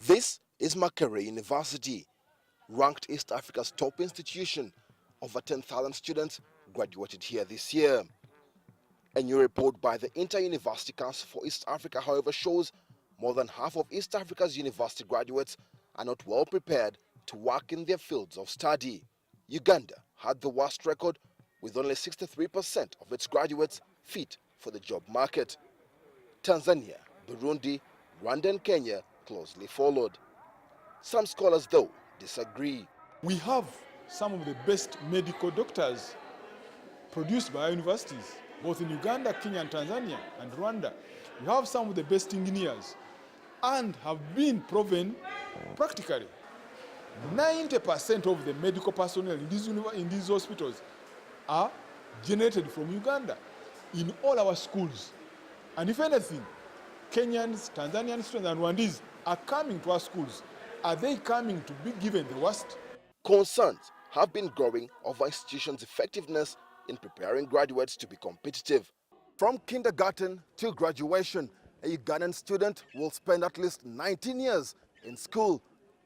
This is Makerere University, ranked East Africa's top institution. Over 10,000 students graduated here this year. A new report by the Inter-University Council for East Africa, however, shows more than half of East Africa's university graduates are not well prepared to work in their fields of study. Uganda had the worst record, with only 63% of its graduates fit for the job market. Tanzania, Burundi, Rwanda and Kenya closely followed. Some scholars, though, disagree. We have some of the best medical doctors produced by our universities, both in Uganda, Kenya and Tanzania and Rwanda. We have some of the best engineers and have been proven practically. 90% of the medical personnel in these hospitals are generated from Uganda in all our schools. And if anything, Kenyans, Tanzanian students and Rwandese are coming to our schools. Are they coming to be given the worst? Concerns have been growing over institutions' effectiveness in preparing graduates to be competitive. From kindergarten to graduation, a Ugandan student will spend at least 19 years in school.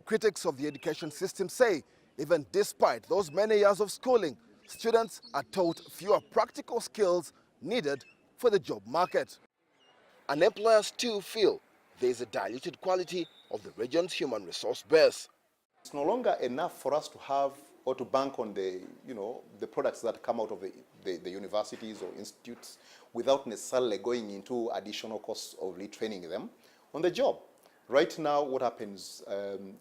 Critics of the education system say, even despite those many years of schooling, students are taught fewer practical skills needed for the job market. And employers too feel there is a diluted quality of the region's human resource base. It's no longer enough for us to have or to bank on the products that come out of the universities or institutes without necessarily going into additional costs of retraining them on the job. Right now, what happens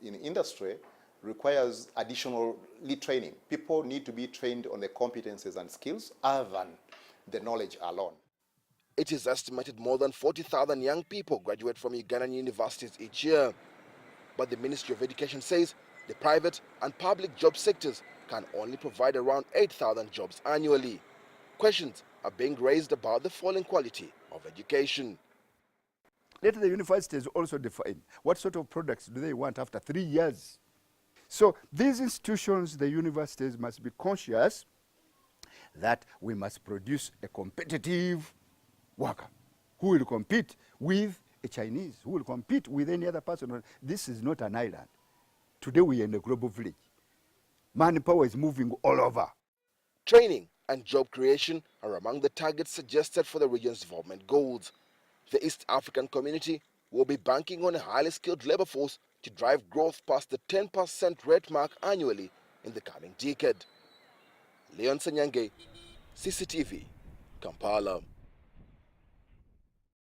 in industry requires additional retraining. People need to be trained on the competences and skills other than the knowledge alone. It is estimated more than 40,000 young people graduate from Ugandan universities each year. But the Ministry of Education says the private and public job sectors can only provide around 8,000 jobs annually. Questions are being raised about the falling quality of education. Let the universities also define what sort of products do they want after 3 years. So these institutions, the universities, must be conscious that we must produce a competitive worker who will compete with a Chinese, who will compete with any other person. This is not an island. Today we are in a global village. Manpower is moving all over. Training and job creation are among the targets suggested for the region's development goals. The East African community will be banking on a highly skilled labor force to drive growth past the 10% rate mark annually in the coming decade. Ssenyange, CCTV, Kampala.